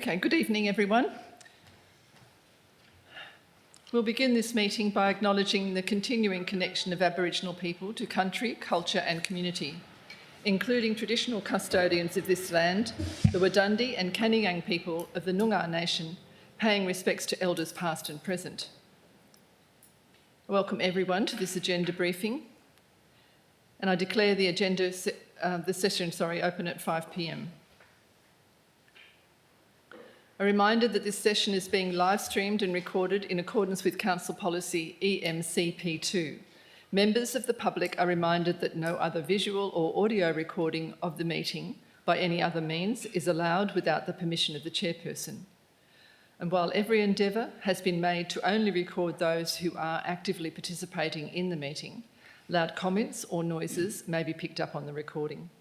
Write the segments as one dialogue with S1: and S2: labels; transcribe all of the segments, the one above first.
S1: Okay, good evening everyone. We'll begin this meeting by acknowledging the continuing connection of Aboriginal people to country, culture and community, including traditional custodians of this land, the Wadandi and Kaniang people of the Noongar Nation, paying respects to elders past and present. I welcome everyone to this agenda briefing, and I declare the session open at 5 p.m. A reminder that this session is being live streamed and recorded in accordance with Council Policy EMCP2. Members of the public are reminded that no other visual or audio recording of the meeting by any other means is allowed without the permission of the chairperson. And while every endeavour has been made to only record those who are actively participating in the meeting, loud comments or noises may be picked up on the recording.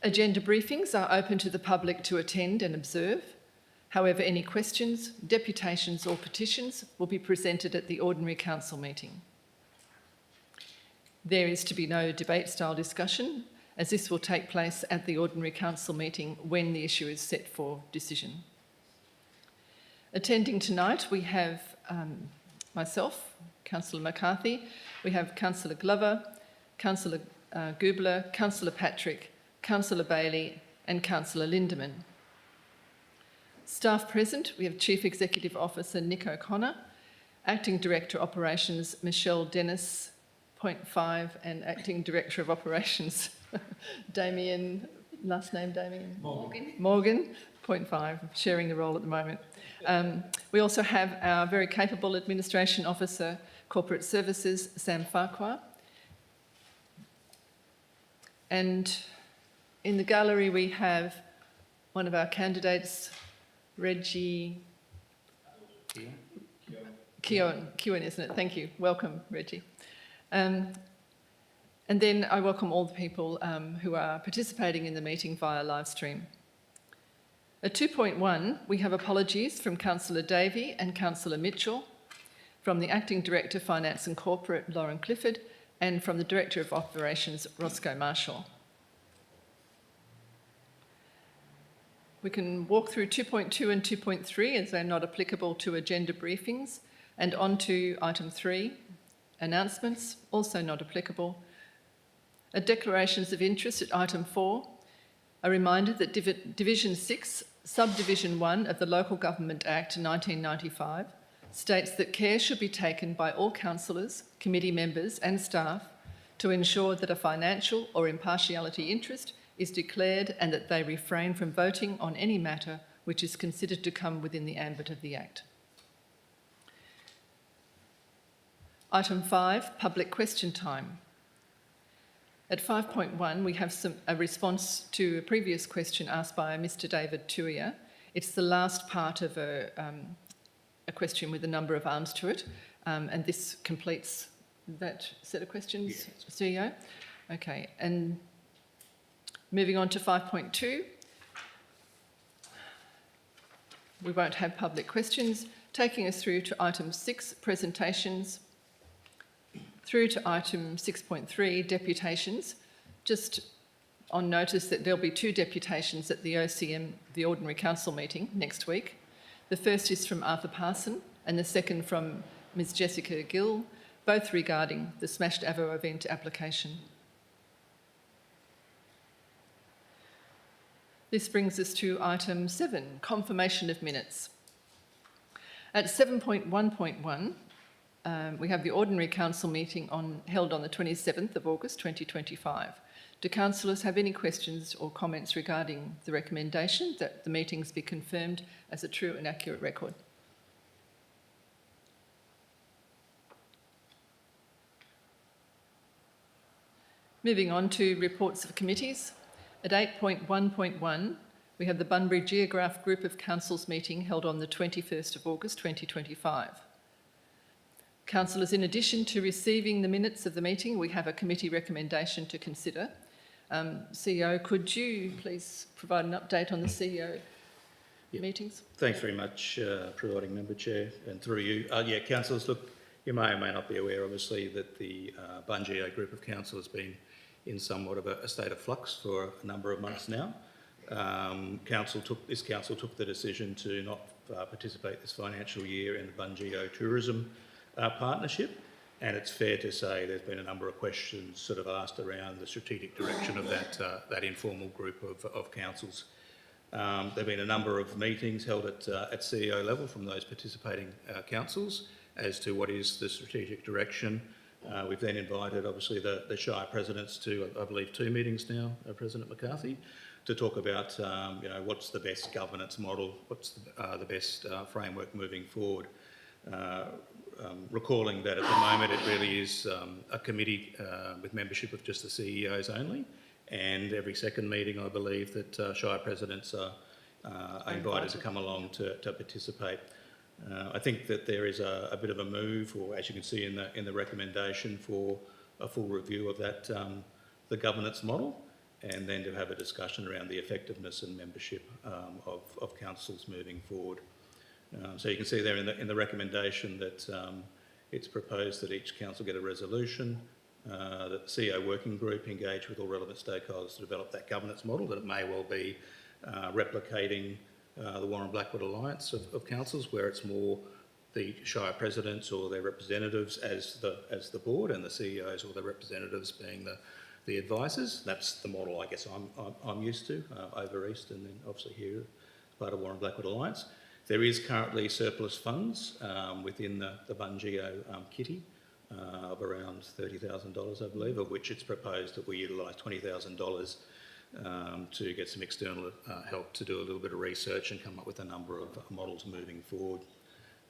S1: Agenda briefings are open to the public to attend and observe. However, any questions, deputations or petitions will be presented at the Ordinary Council meeting. There is to be no debate-style discussion, as this will take place at the Ordinary Council meeting when the issue is set for decision. Attending tonight, we have myself, Councillor McCarthy, we have Councillor Glover, Councillor Gubler, Councillor Patrick, Councillor Bailey and Councillor Lindeman. Staff present, we have Chief Executive Officer Nick O'Connor, Acting Director Operations Michelle Dennis, point 5, and Acting Director of Operations Damien, last name Damien? Morgan, point 5, sharing the role at the moment. We also have our very capable Administration Officer, Corporate Services, Sam Farquhar. And in the gallery we have one of our candidates, Reggie Keown, isn't it? Thank you. Welcome, Reggie. And then I welcome all the people who are participating in the meeting via live stream. At 2.1, we have apologies from Councillor Davey and Councillor Mitchell, from the Acting Director, Finance and Corporate, Lauren Clifford, and from the Director of Operations, Roscoe Marshall. We can walk through 2.2 and 2.3 as they're not applicable to agenda briefings, and on to item 3, announcements, also not applicable. At declarations of interest at item 4, a reminder that Division 6, Subdivision 1 of the Local Government Act 1995 states that care should be taken by all councillors, committee members and staff to ensure that a financial or impartiality interest is declared and that they refrain from voting on any matter which is considered to come within the ambit of the Act. Item 5, public question time. At 5.1, we have a response to a previous question asked by Mr. David Tuia. It's the last part of a question with a number of arms to it, and this completes that set of questions, yes. CEO? Okay, and moving on to 5.2, we won't have public questions, taking us through to item 6, presentations, through to item 6.3, deputations. Just on notice that there'll be 2 deputations at the OCM, the Ordinary Council meeting next week. The first is from Arthur Parson and the second from Ms Jessica Gill, both regarding the Smashed Avo event application. This brings us to item 7, confirmation of minutes. At 7.1.1, we have the Ordinary Council meeting held on the 27th of August 2025. Do councillors have any questions or comments regarding the recommendation that the meetings be confirmed as a true and accurate record? Moving on to reports of committees. At 8.1.1, we have the Bunbury Geograph Group of Councils meeting held on the 21st of August 2025. Councillors, in addition to receiving the minutes of the meeting, we have a committee recommendation to consider. CEO, could you please provide an update on the CEO meetings?
S2: Thanks very much, Presiding Member Chair, and through you. Councillors, look, you may or may not be aware, obviously, that the Bunbury Group of Council has been in somewhat of a state of flux for a number of months now. Council took the decision to not participate this financial year in the Bungeo Tourism Partnership, and it's fair to say there's been a number of questions sort of asked around the strategic direction of that informal group of councils. There have been a number of meetings held at CEO level from those participating councils as to what is the strategic direction. We've then invited, obviously, the Shire presidents to, I believe, 2 meetings now, President McCarthy, to talk about, what's the best governance model, what's the best framework moving forward. Recalling that at the moment it really is a committee with membership of just the CEOs only, and every second meeting I believe that Shire presidents are invited to come along to participate. I think that there is a bit of a move, or as you can see in the recommendation, for a full review of that the governance model, and then to have a discussion around the effectiveness and membership of councils moving forward. So you can see there in the recommendation that it's proposed that each council get a resolution, that the CEO working group engage with all relevant stakeholders to develop that governance model, that it may well be replicating the Warren Blackwood Alliance of councils, where it's more the Shire presidents or their representatives as the board, and the CEOs or their representatives being the advisors. That's the model I guess I'm used to over east, and then obviously here as part of Warren Blackwood Alliance. There is currently surplus funds within the Bungeo kitty of around $30,000, I believe, of which it's proposed that we utilise $20,000 to get some external help to do a little bit of research and come up with a number of models moving forward.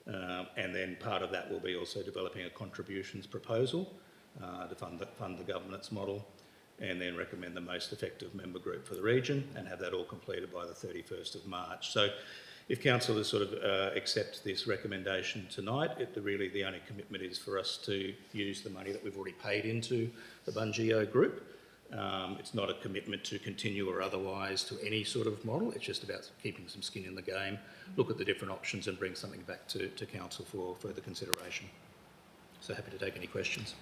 S2: And then part of that will be also developing a contributions proposal to fund the governance model, and then recommend the most effective member group for the region, and have that all completed by the 31st of March. So if councillors sort of accept this recommendation tonight, really the only commitment is for us to use the money that we've already paid into the Bungeo group. It's not a commitment to continue or otherwise to any sort of model. It's just about keeping some skin in the game, look at the different options and bring something back to council for further consideration. So happy to take any questions.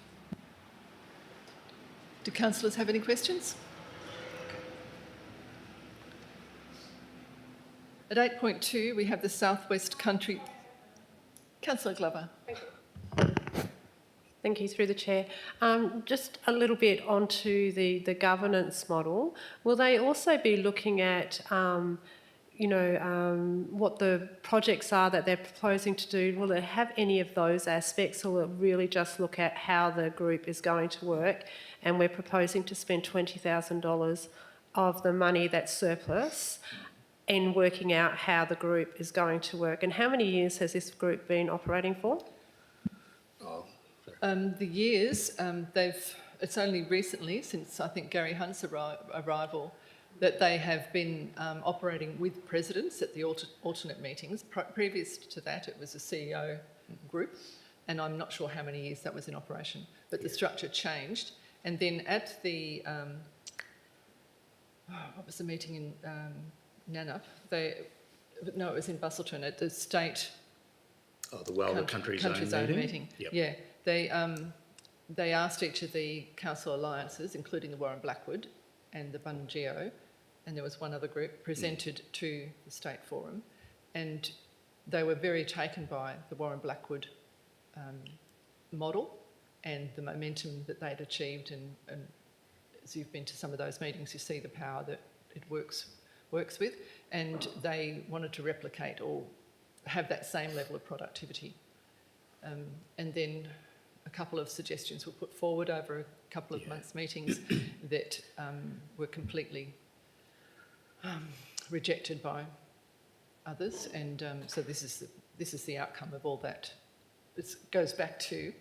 S1: Do councillors have any questions? At 8.2, we have the Southwest Country. Councillor Glover.
S3: Thank you, through the chair. Just a little bit onto the governance model. Will they also be looking at, what the projects are that they're proposing to do? Will it have any of those aspects, or will it really just look at how the group is going to work? And we're proposing to spend $20,000 of the money that's surplus in working out how the group is going to work. And how many years has this group been operating for?
S1: The years, it's only recently, since I think Gary Hunt's arrival, that they have been operating with presidents at the alternate meetings. Previous to that, it was a CEO group, and I'm not sure how many years that was in operation, but the structure changed. And then at the, what was the meeting in Nannup? It was in Busselton at the state...
S2: the Walgett Country Zone meeting.
S1: Yep. Yeah, they asked each of the council alliances, including the Warren Blackwood and the Bungeo, and there was one other group, presented to the State Forum, and they were very taken by the Warren Blackwood model and the momentum that they'd achieved, and as you've been to some of those meetings, you see the power that it works with, and they wanted to replicate or have that same level of productivity. And then a couple of suggestions were put forward over a couple of months' meetings that were completely rejected by others, and so this is the outcome of all that. It goes back to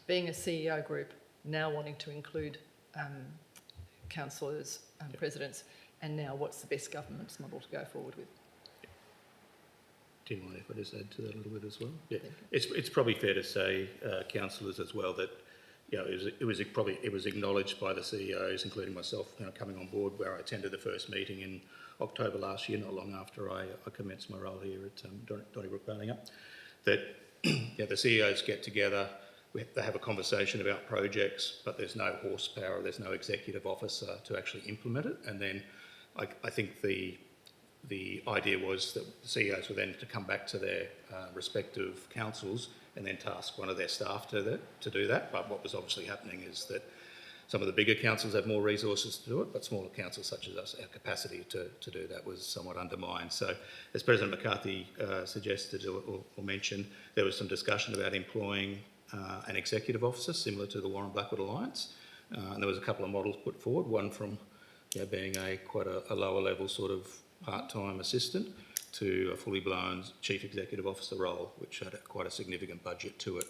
S1: being a CEO group, now wanting to include councillors, presidents, and now what's the best governance model to go forward with.
S2: Tim, if I just add to that a little bit as well. Yeah, it's probably fair to say, councillors as well, that it was acknowledged by the CEOs, including myself, coming on board, where I attended the first meeting in October last year, not long after I commenced my role here at Donnybrook Balingup, that the CEOs get together, they have a conversation about projects, but there's no horsepower, there's no executive officer to actually implement it, and then I think the idea was that the CEOs were then to come back to their respective councils and then task one of their staff to do that. But what was obviously happening is that some of the bigger councils have more resources to do it, but smaller councils such as us, our capacity to do that was somewhat undermined. So as President McCarthy suggested or mentioned, there was some discussion about employing an executive officer similar to the Warren Blackwood Alliance. And there was a couple of models put forward, one from being quite a lower level sort of part-time assistant to a fully blown chief executive officer role, which had quite a significant budget to it.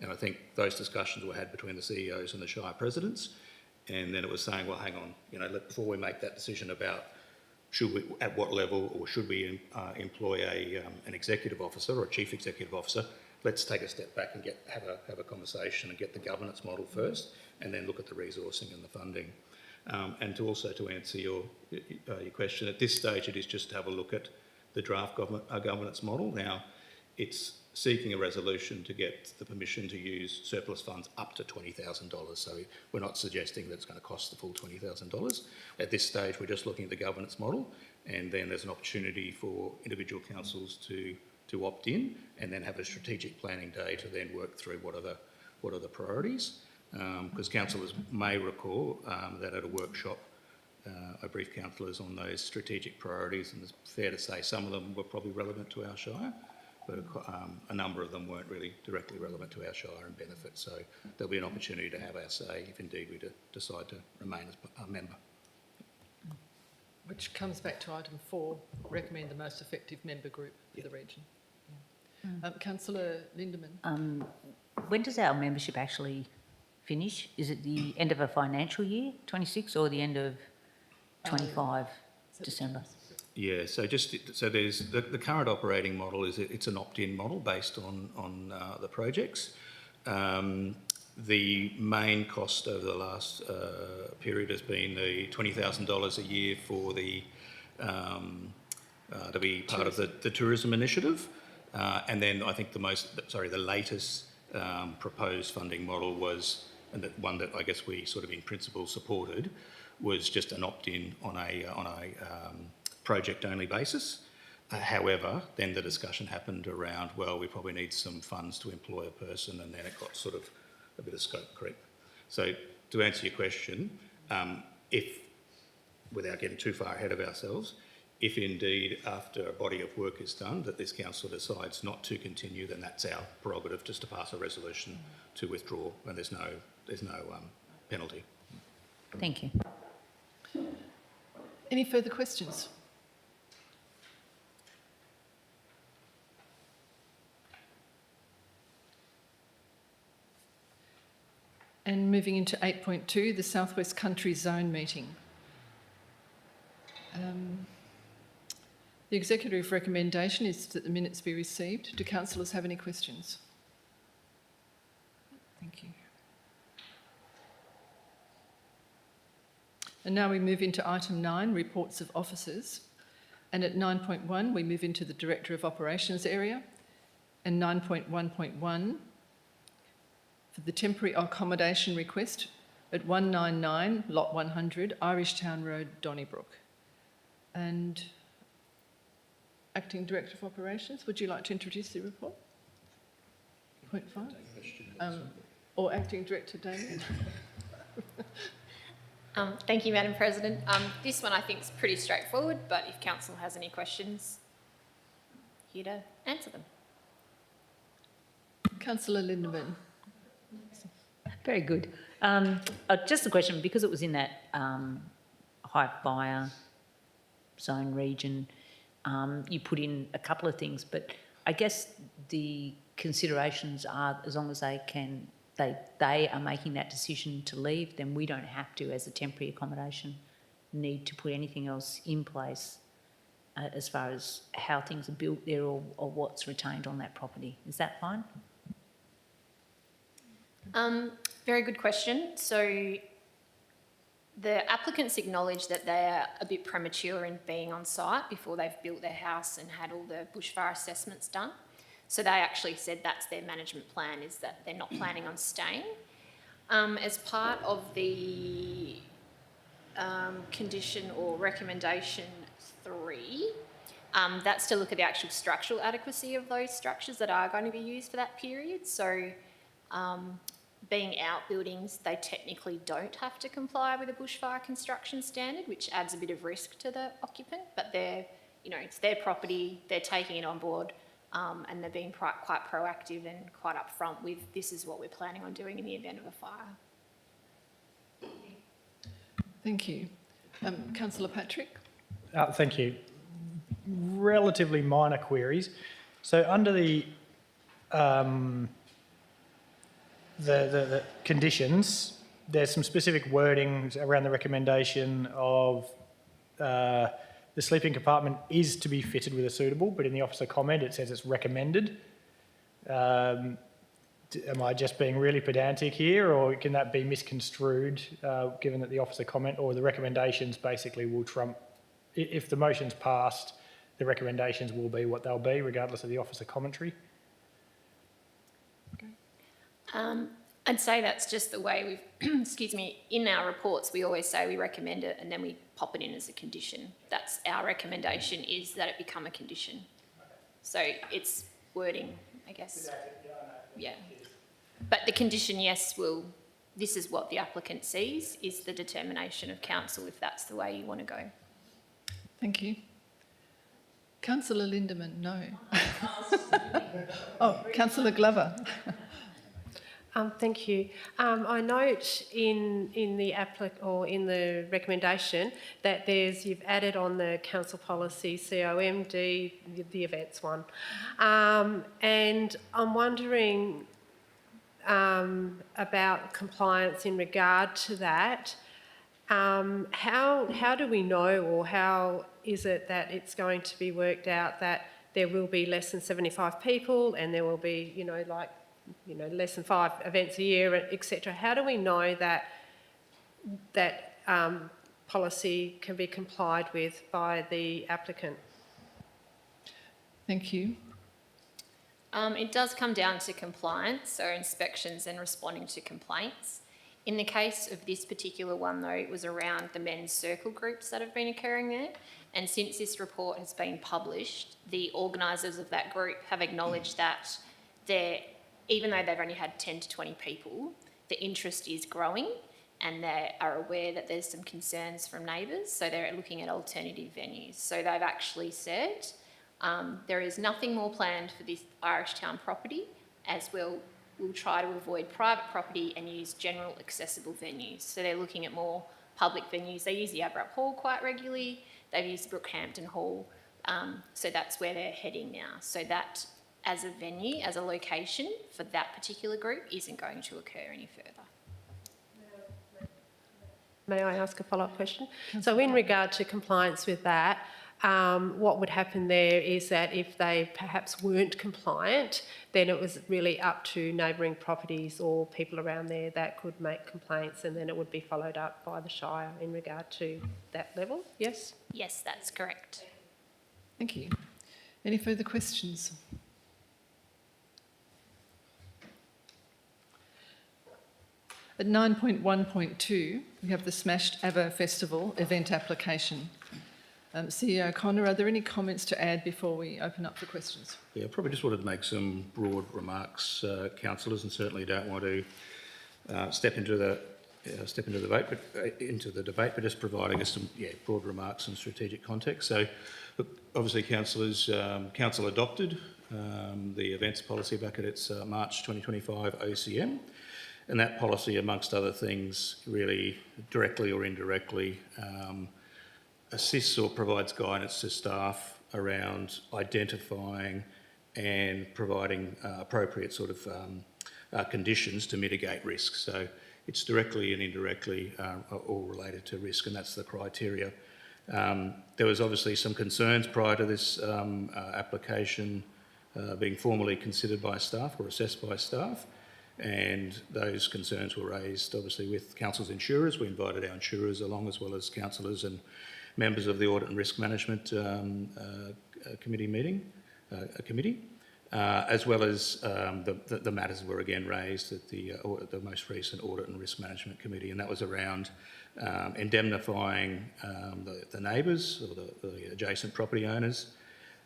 S2: And I think those discussions were had between the CEOs and the Shire presidents. And then it was saying, well, hang on, before we make that decision about at what level or should we employ an executive officer or a chief executive officer, let's take a step back and have a conversation and get the governance model first, and then look at the resourcing and the funding. And to answer your question, at this stage it is just to have a look at the draft governance model. Now, it's seeking a resolution to get the permission to use surplus funds up to $20,000. So we're not suggesting that it's going to cost the full $20,000. At this stage, we're just looking at the governance model, and then there's an opportunity for individual councils to opt in, and then have a strategic planning day to then work through what are the priorities. Because councillors may recall that at a workshop, I briefed councillors on those strategic priorities, and it's fair to say some of them were probably relevant to our Shire, but a number of them weren't really directly relevant to our Shire and benefit. So there'll be an opportunity to have our say if indeed we decide to remain as a member.
S1: Which comes back to item 4, recommend the most effective member group for the region. Yeah. Councillor Lindeman.
S4: When does our membership actually finish? Is it the end of a financial year, 26, or the end of 25 December?
S2: Yeah, so there's the current operating model is it's an opt-in model based on the projects. The main cost over the last period has been the $20,000 a year for to be part of the tourism initiative, and then I think the latest proposed funding model was, and the one that I guess we sort of in principle supported, was just an opt-in on a project-only basis. However, then the discussion happened around, well, we probably need some funds to employ a person, and then it got sort of a bit of scope creep. So to answer your question, if, without getting too far ahead of ourselves, if indeed after a body of work is done that this council decides not to continue, then that's our prerogative just to pass a resolution to withdraw, and there's no penalty.
S4: Thank you.
S1: Any further questions? And moving into 8.2, the South West Country Zone meeting. The executive recommendation is that the minutes be received. Do councillors have any questions? Thank you. And now we move into item 9, reports of officers. And at 9.1, we move into the Director of Operations area. And 9.1.1, for the temporary accommodation request at 199, Lot 100, Irish Town Road, Donnybrook. And Acting Director of Operations, would you like to introduce the report? Point 5. Or Acting Director Damien.
S5: Thank you, Madam President. This one I think is pretty straightforward, but if Council has any questions, here to answer them.
S1: Councillor Lindeman.
S4: Very good. Just a question, because it was in that high fire zone region, you put in a couple of things, but I guess the considerations are, as long as they are making that decision to leave, then we don't have to, as a temporary accommodation, need to put anything else in place as far as how things are built there or what's retained on that property. Is that fine?
S5: Very good question. So the applicants acknowledge that they're a bit premature in being on site before they've built their house and had all the bushfire assessments done. So they actually said that's their management plan, is that they're not planning on staying. As part of the condition or recommendation 3, that's to look at the actual structural adequacy of those structures that are going to be used for that period. So being outbuildings, they technically don't have to comply with a bushfire construction standard, which adds a bit of risk to the occupant, but they're, you know, it's their property, they're taking it on board, and they're being quite proactive and quite upfront with this is what we're planning on doing in the event of a fire.
S1: Thank you. Councillor Patrick?
S6: Thank you. Relatively minor queries. So under the conditions, there's some specific wording around the recommendation of the sleeping compartment is to be fitted with a suitable, but in the officer comment it says it's recommended. Am I just being really pedantic here, or can that be misconstrued given that the officer comment or the recommendations basically will trump, if the motion's passed, the recommendations will be what they'll be regardless of the officer commentary?
S5: I'd say that's just the way we've, excuse me, in our reports, we always say we recommend it and then we pop it in as a condition. That's our recommendation, is that it become a condition. So it's wording, I guess. Yeah. But the condition, yes, this is what the applicant sees, is the determination of council if that's the way you want to go.
S1: Thank you. Councillor Lindeman, no. Oh, Councillor Glover.
S3: Thank you. I note in the recommendation that you've added on the council policy COMD, the events one, and I'm wondering about compliance in regard to that. How do we know, or how is it that it's going to be worked out that there will be less than 75 people and there will be, less than 5 events a year, etc.? How do we know that policy can be complied with by the applicant?
S1: Thank you.
S5: It does come down to compliance, so inspections and responding to complaints. In the case of this particular one, though, it was around the men's circle groups that have been occurring there. And since this report has been published, the organisers of that group have acknowledged that even though they've only had 10 to 20 people, the interest is growing, and they are aware that there's some concerns from neighbours, so they're looking at alternative venues. So they've actually said there is nothing more planned for this Irish Town property, as we'll try to avoid private property and use general accessible venues. So they're looking at more public venues. They use the Abrap Hall quite regularly. They've used Brookhampton Hall. So that's where they're heading now. So that as a venue, as a location for that particular group isn't going to occur any further.
S3: May I ask a follow-up question? So in regard to compliance with that, what would happen there is that if they perhaps weren't compliant, then it was really up to neighbouring properties or people around there that could make complaints, and then it would be followed up by the Shire in regard to that level, yes?
S5: Yes, that's correct.
S1: Thank you. Any further questions? At 9.1.2, we have the Smashed Ava Festival event application. CEO O'Connor, are there any comments to add before we open up for questions?
S2: Yeah, I probably just wanted to make some broad remarks, councillors, and certainly don't want to step into the debate, but just providing us some broad remarks and strategic context. So, look, obviously, councillors, council adopted the events policy back at its March 2025 OCM, and that policy, amongst other things, really directly or indirectly assists or provides guidance to staff around identifying and providing appropriate sort of conditions to mitigate risk. So it's directly and indirectly all related to risk, and that's the criteria. There was obviously some concerns prior to this application being formally considered by staff or assessed by staff, and those concerns were raised obviously with council's insurers. We invited our insurers along, as well as councillors and members of the Audit and Risk Management committee. as well as the matters were again raised at the most recent Audit and Risk Management Committee, and that was around indemnifying the neighbours or the adjacent property owners,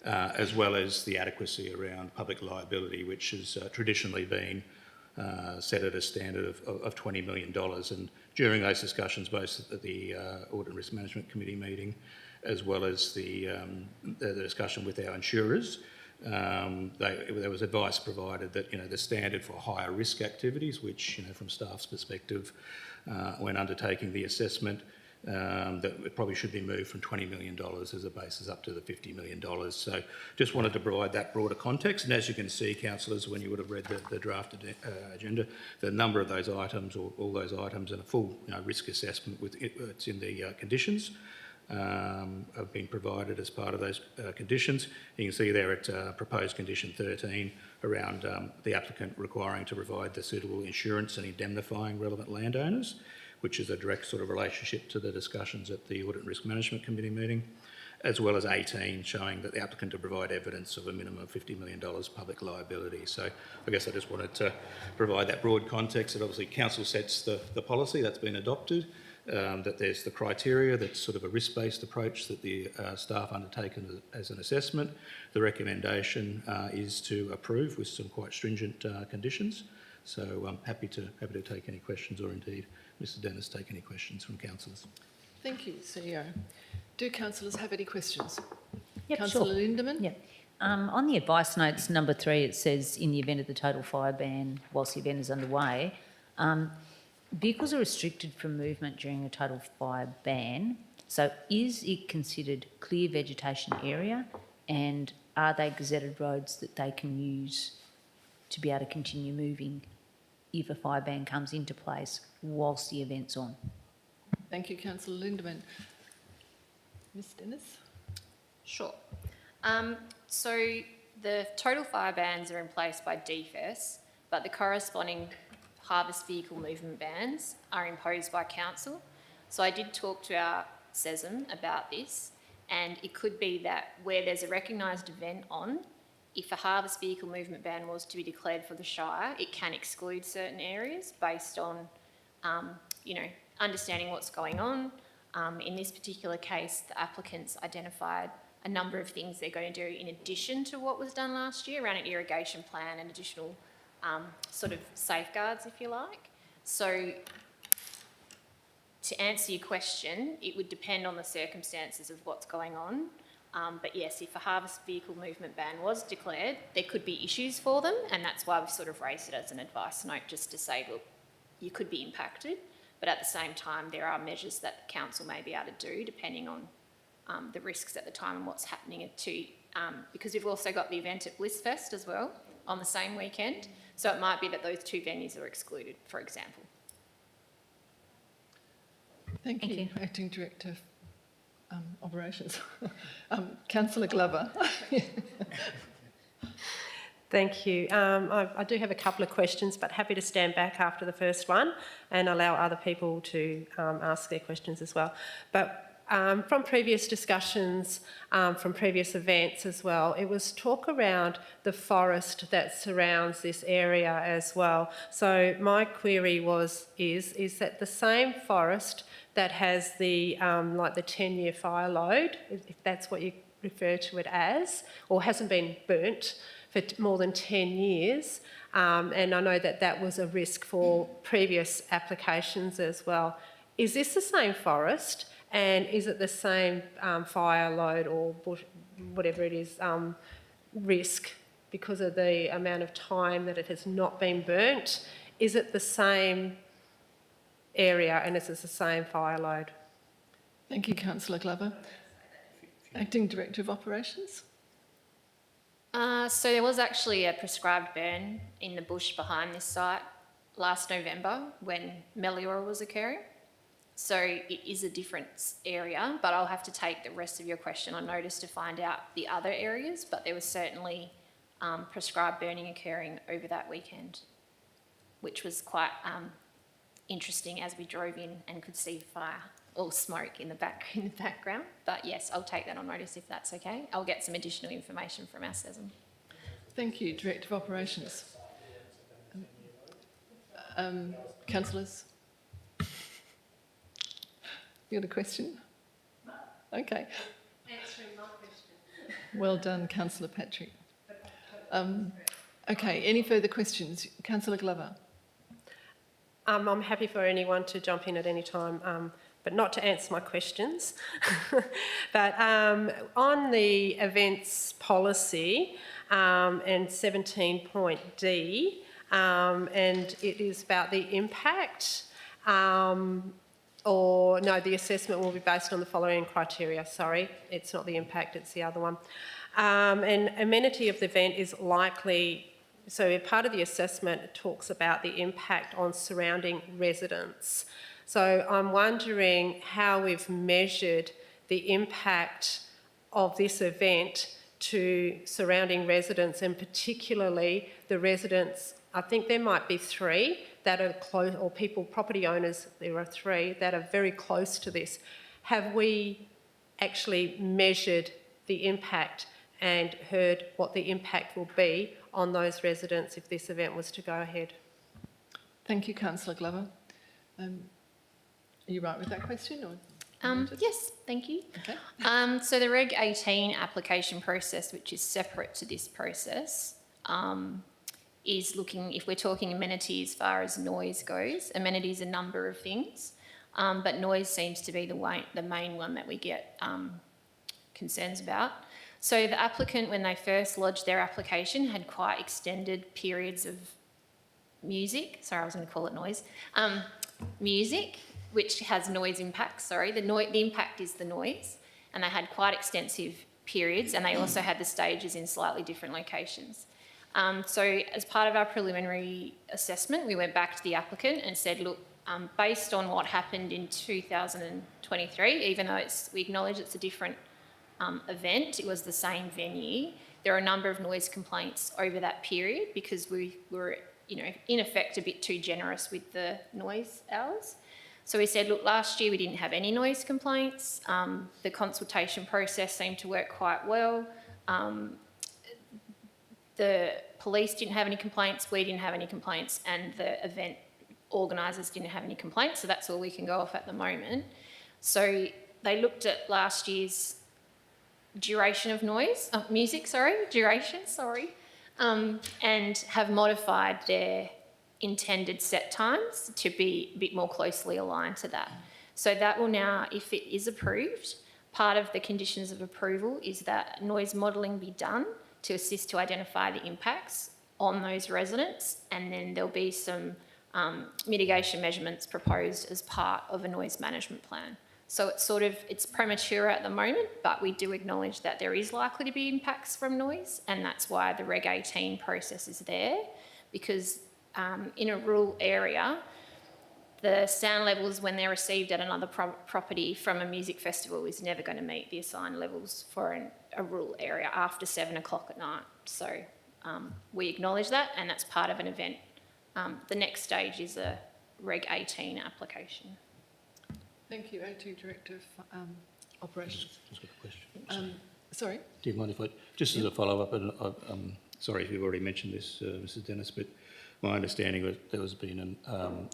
S2: as well as the adequacy around public liability, which has traditionally been set at a standard of $20 million. And during those discussions, both at the Audit and Risk Management Committee meeting, as well as the discussion with our insurers, there was advice provided that, you know, the standard for higher risk activities, which, you know, from staff's perspective, when undertaking the assessment, that it probably should be moved from $20 million as a basis up to the $50 million. So just wanted to provide that broader context. And as you can see, councillors, when you would have read the draft agenda, the number of those items, or all those items, and a full, you know, risk assessment with it's in the conditions, have been provided as part of those conditions. You can see there at proposed condition 13 around the applicant requiring to provide the suitable insurance and indemnifying relevant landowners, which is a direct sort of relationship to the discussions at the Audit and Risk Management Committee meeting, as well as 18 showing that the applicant to provide evidence of a minimum of $50 million public liability. So I guess I just wanted to provide that broad context that obviously council sets the policy that's been adopted, that there's the criteria that's sort of a risk-based approach that the staff undertaken as an assessment. The recommendation is to approve with some quite stringent conditions. So I'm happy to take any questions, or indeed Mr Dennis take any questions from councillors.
S1: Thank you, CEO. Do councillors have any questions?
S4: Yep,
S1: Councillor
S4: sure.
S1: Lindemann?
S4: Yeah. On the advice notes, number 3, it says, in the event of the total fire ban whilst the event is underway, vehicles are restricted from movement during a total fire ban. So is it considered clear vegetation area, and are they gazetted roads that they can use to be able to continue moving if a fire ban comes into place whilst the event's on?
S1: Thank you, Councillor Lindemann. Ms Dennis?
S5: Sure. So the total fire bans are in place by DFES, but the corresponding harvest vehicle movement bans are imposed by council. So I did talk to our CESM about this, and it could be that where there's a recognised event on, if a harvest vehicle movement ban was to be declared for the Shire, it can exclude certain areas based on, you know, understanding what's going on. In this particular case, the applicants identified a number of things they're going to do in addition to what was done last year around an irrigation plan and additional sort of safeguards, if you like. So to answer your question, it would depend on the circumstances of what's going on. But yes, if a harvest vehicle movement ban was declared, there could be issues for them, and that's why we've sort of raised it as an advice note, just to say, look, you could be impacted, but at the same time, there are measures that council may be able to do depending on the risks at the time and what's happening because we've also got the event at Blissfest as well on the same weekend. So it might be that those 2 venues are excluded, for example.
S1: Thank
S4: Thank
S1: you,
S4: you.
S1: Acting Director Operations. Councillor Glover?
S3: Thank you. I do have a couple of questions, but happy to stand back after the first one and allow other people to ask their questions as well. But from previous discussions, from previous events as well, it was talk around the forest that surrounds this area as well. So my query is that the same forest that has the like the 10-year fire load, if that's what you refer to it as, or hasn't been burnt for more than 10 years, and I know that that was a risk for previous applications as well. Is this the same forest? And is it the same fire load or bush, whatever it is, risk because of the amount of time that it has not been burnt? Is it the same area and is it the same fire load?
S1: Thank you, Councillor Glover. Acting Director of Operations?
S5: So there was actually a prescribed burn in the bush behind this site last November when Meliora was occurring. So it is a different area, but I'll have to take the rest of your question on notice to find out the other areas, but there was certainly prescribed burning occurring over that weekend, which was quite interesting as we drove in and could see fire or smoke in the background. But yes, I'll take that on notice if that's okay. I'll get some additional information from our CESM.
S1: Thank you, Director of Operations. Councillors? You got a question? Okay.
S3: Answering my question.
S1: Well done, Councillor Patrick. Okay, any further questions? Councillor Glover?
S3: I'm happy for anyone to jump in at any time, but not to answer my questions. But on the events policy and 17.D, and it is about the impact, or no, the assessment will be based on the following criteria. Sorry, it's not the impact, it's the other one. And amenity of the event is likely. So part of the assessment talks about the impact on surrounding residents. So I'm wondering how we've measured the impact of this event to surrounding residents, and particularly the residents. I think there might be 3 that are close, or people, property owners, there are 3 that are very close to this. Have we actually measured the impact and heard what the impact will be on those residents if this event was to go ahead?
S1: Thank you, Councillor Glover. Are you right with that question? Or
S5: Yes, thank you.
S1: Okay.
S5: So the Reg 18 application process, which is separate to this process, is looking, if we're talking amenity as far as noise goes, amenity is a number of things, but noise seems to be the main one that we get concerns about. So the applicant, when they first lodged their application, had quite extended periods of music, sorry, I was going to call it noise, music, which has noise impacts, sorry, the impact is the noise, and they had quite extensive periods, and they also had the stages in slightly different locations. So as part of our preliminary assessment, we went back to the applicant and said, look, based on what happened in 2023, even though we acknowledge it's a different event, it was the same venue, there are a number of noise complaints over that period because we were, in effect a bit too generous with the noise hours. So we said, look, last year we didn't have any noise complaints. The consultation process seemed to work quite well. The police didn't have any complaints, we didn't have any complaints, and the event organisers didn't have any complaints, so that's all we can go off at the moment. So they looked at last year's duration of and have modified their intended set times to be a bit more closely aligned to that. So that will now, if it is approved, part of the conditions of approval is that noise modelling be done to assist to identify the impacts on those residents, and then there'll be some mitigation measurements proposed as part of a noise management plan. So it's premature at the moment, but we do acknowledge that there is likely to be impacts from noise, and that's why the Reg 18 process is there, because in a rural area, the sound levels when they're received at another property from a music festival is never going to meet the assigned levels for a rural area after 7 o'clock at night. So we acknowledge that, and that's part of an event. The next stage is a Reg 18 application.
S1: Thank you, O2 Director of Operations.
S2: Just got a question.
S1: Sorry?
S2: Do you mind if I, just as a follow-up, and sorry if you've already mentioned this, Mrs Dennis, but my understanding was there has been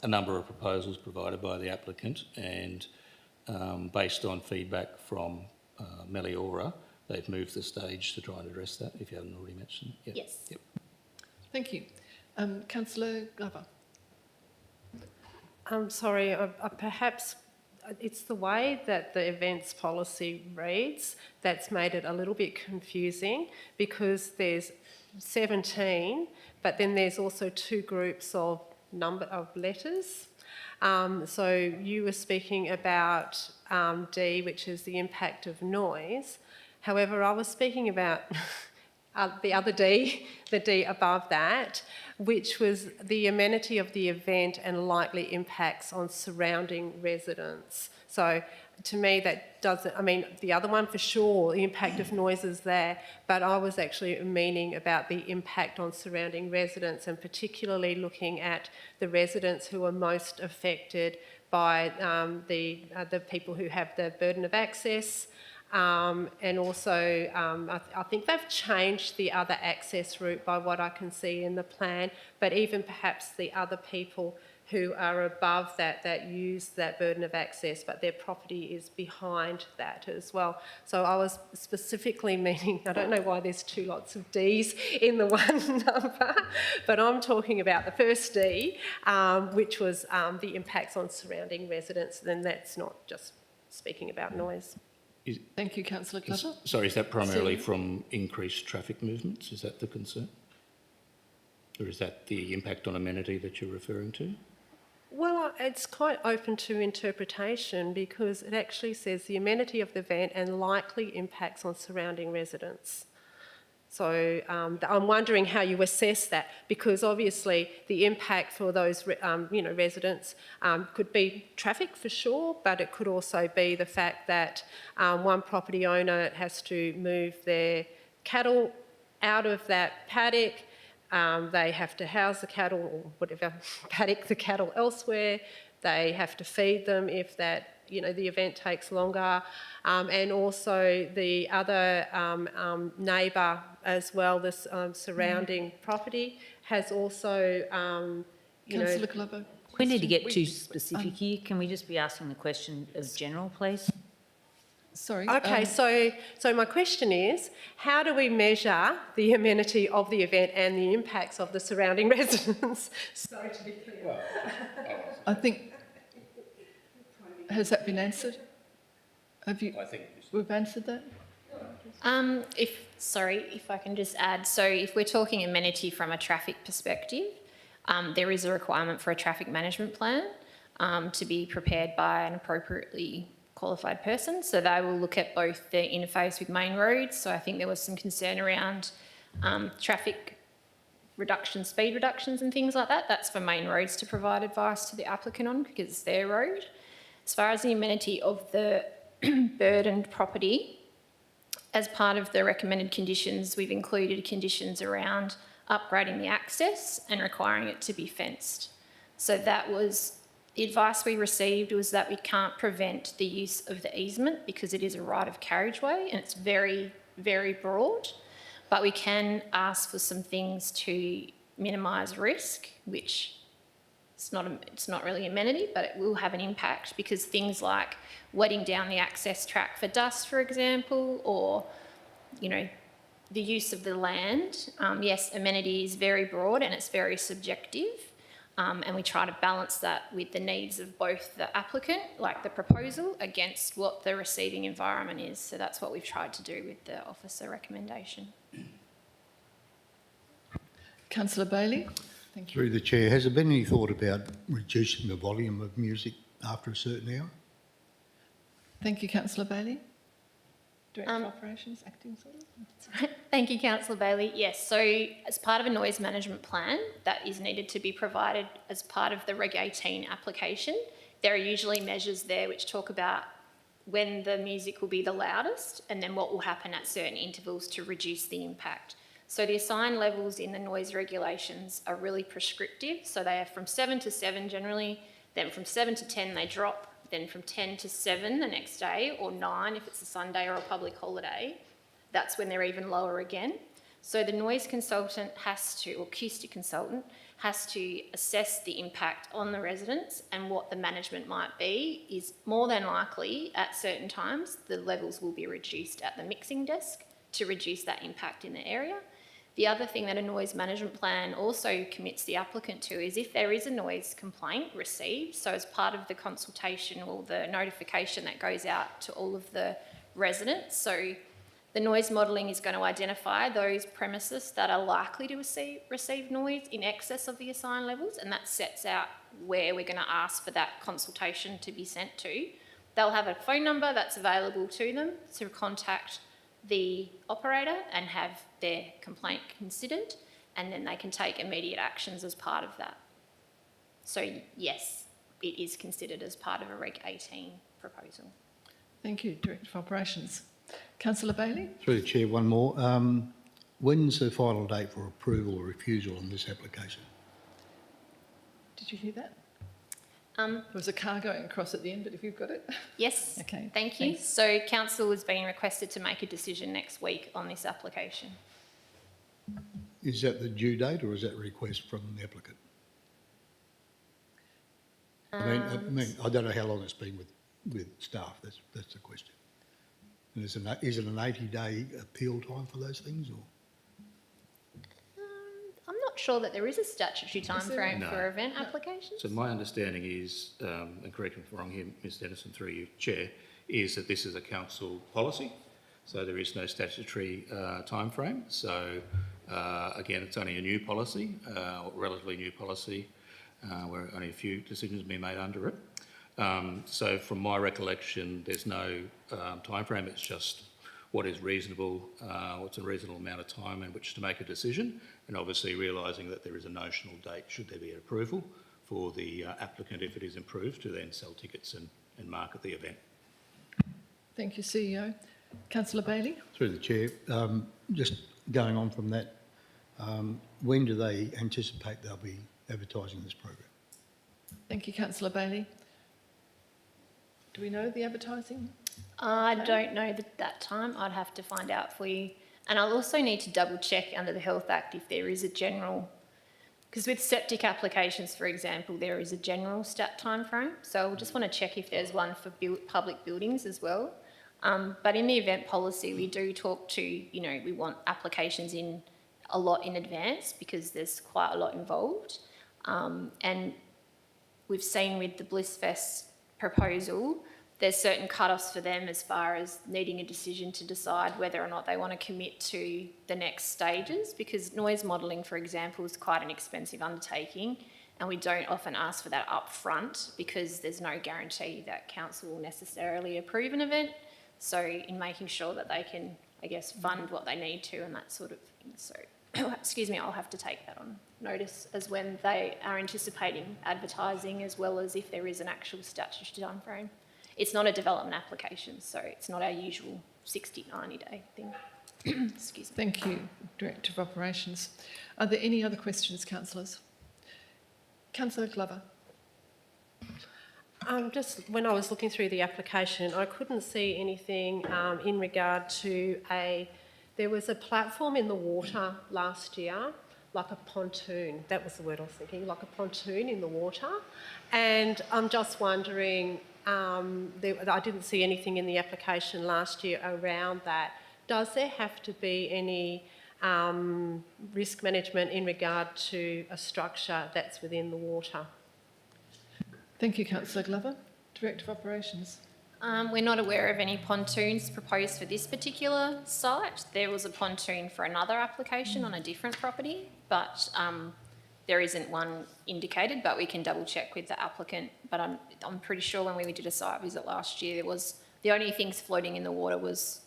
S2: a number of proposals provided by the applicant, and based on feedback from Meliora, they've moved the stage to try and address that, if you haven't already mentioned. Yep.
S5: Yes.
S2: Yep.
S1: Thank you. Councillor Glover?
S3: I'm sorry, perhaps it's the way that the events policy reads that's made it a little bit confusing, because there's 17, but then there's also 2 groups of number of letters. So you were speaking about D, which is the impact of noise. However, I was speaking about the other D, the D above that, which was the amenity of the event and likely impacts on surrounding residents. So to me, that doesn't, I mean, the other one for sure, the impact of noise is there, but I was actually meaning about the impact on surrounding residents, and particularly looking at the residents who are most affected by the people who have the burden of access, And also, I think they've changed the other access route by what I can see in the plan, but even perhaps the other people who are above that use that burden of access, but their property is behind that as well. So I was specifically meaning, I don't know why there's two lots of Ds in the one number, but I'm talking about the first D, which was the impacts on surrounding residents, then that's not just speaking about noise.
S1: Thank you, councillor Glover.
S2: Sorry, is that primarily
S1: Sue?
S2: from increased traffic movements? Is that the concern? Or is that the impact on amenity that you're referring to?
S3: Well, it's quite open to interpretation because it actually says the amenity of the event and likely impacts on surrounding residents. So I'm wondering how you assess that, because obviously the impact for those residents could be traffic for sure, but it could also be the fact that one property owner has to move their cattle out of that paddock. They have to house the cattle or whatever, paddock the cattle elsewhere. They have to feed them if that, the event takes longer. And also the other neighbour as well, this surrounding property has also,
S1: Councillor Glover.
S4: We need to get
S1: question.
S4: too specific here. Can we just be asking the question of general, please?
S1: Sorry.
S3: Okay, so my question is, how do we measure the amenity of the event and the impacts of the surrounding residents? Sorry to be clear.
S1: I think, has that been answered? Have you?
S2: I think
S1: We've answered that?
S5: If I can just add, so if we're talking amenity from a traffic perspective, there is a requirement for a traffic management plan to be prepared by an appropriately qualified person. So they will look at both the interface with main roads. So I think there was some concern around traffic reduction, speed reductions and things like that. That's for main roads to provide advice to the applicant on because it's their road. As far as the amenity of the burdened property, as part of the recommended conditions, we've included conditions around upgrading the access and requiring it to be fenced. So that was, the advice we received was that we can't prevent the use of the easement because it is a right of carriageway and it's very, very broad, but we can ask for some things to minimise risk, which it's not really amenity, but it will have an impact because things like wetting down the access track for dust, for example, or, the use of the land. Yes, amenity is very broad and it's very subjective. And we try to balance that with the needs of both the applicant, like the proposal, against what the receiving environment is. So that's what we've tried to do with the officer recommendation.
S1: Councillor Bailey. Thank you.
S7: Through the chair, has there been any thought about reducing the volume of music after a certain hour?
S1: Thank you, Councillor Bailey. Director of Operations, Acting Solicitor.
S5: Thank you, Councillor Bailey. Yes, so as part of a noise management plan that is needed to be provided as part of the Reg 18 application, there are usually measures there which talk about when the music will be the loudest and then what will happen at certain intervals to reduce the impact. So the assigned levels in the noise regulations are really prescriptive. So they are from 7 to 7 generally, then from 7 to 10 they drop, then from 10 to 7 the next day, or 9 if it's a Sunday or a public holiday. That's when they're even lower again. So the noise consultant or acoustic consultant has to assess the impact on the residents, and what the management might be is more than likely at certain times the levels will be reduced at the mixing desk to reduce that impact in the area. The other thing that a noise management plan also commits the applicant to is if there is a noise complaint received, so as part of the consultation or the notification that goes out to all of the residents, so the noise modelling is going to identify those premises that are likely to receive noise in excess of the assigned levels, and that sets out where we're going to ask for that consultation to be sent to. They'll have a phone number that's available to them to contact the operator and have their complaint considered, and then they can take immediate actions as part of that. So yes, it is considered as part of a Reg 18 proposal.
S1: Thank you, Director of Operations. Councillor Bailey.
S7: Through the chair, one more. When's the final date for approval or refusal on this application?
S1: Did you hear that? There was a car going across at the end, but if you've got it.
S5: Yes.
S1: Okay,
S5: Thank you.
S1: thanks.
S5: So council is being requested to make a decision next week on this application.
S7: Is that the due date or is that a request from the applicant? I don't know how long it's been with staff, that's the question. And is it an 80-day appeal time for those things or?
S5: I'm not sure that there is a statutory timeframe
S2: No.
S5: for event applications.
S2: So my understanding is, and correct me if I'm wrong here, Ms Dennison, through you, Chair, is that this is a council policy, so there is no statutory timeframe. So again, it's only a new policy, relatively new policy, where only a few decisions have been made under it. So from my recollection, there's no timeframe. It's just what is reasonable, what's a reasonable amount of time in which to make a decision, and obviously realising that there is a notional date should there be an approval for the applicant, if it is approved, to then sell tickets and market the event.
S1: Thank you, CEO. Councillor Bailey?
S7: Through the chair, just going on from that, when do they anticipate they'll be advertising this program?
S1: Thank you, Councillor Bailey. Do we know the advertising?
S5: I don't know that time. I'd have to find out for you. And I'll also need to double check under the Health Act if there is a general, because with septic applications, for example, there is a general stat timeframe. So I'll just want to check if there's one for public buildings as well. But in the event policy, we do talk to, we want applications in a lot in advance because there's quite a lot involved. And we've seen with the Blissfest proposal, there's certain cut-offs for them as far as needing a decision to decide whether or not they want to commit to the next stages, because noise modelling, for example, is quite an expensive undertaking, and we don't often ask for that up front because there's no guarantee that council will necessarily approve an event. So in making sure that they can, I guess, fund what they need to and that sort of thing. So, excuse me, I'll have to take that on notice as when they are anticipating advertising, as well as if there is an actual statutory timeframe. It's not a development application, so it's not our usual 60, 90-day thing. Excuse me.
S1: Thank you, Director of Operations. Are there any other questions, councillors? Councillor Glover?
S3: Just when I was looking through the application, I couldn't see anything in regard to there was a platform in the water last year, like a pontoon. That was the word I was thinking, like a pontoon in the water. And I'm just wondering, I didn't see anything in the application last year around that. Does there have to be any risk management in regard to a structure that's within the water?
S1: Thank you, Councillor Glover. Director of Operations.
S5: We're not aware of any pontoons proposed for this particular site. There was a pontoon for another application on a different property, but there isn't one indicated, but we can double check with the applicant. But I'm pretty sure when we did a site visit last year, the only things floating in the water was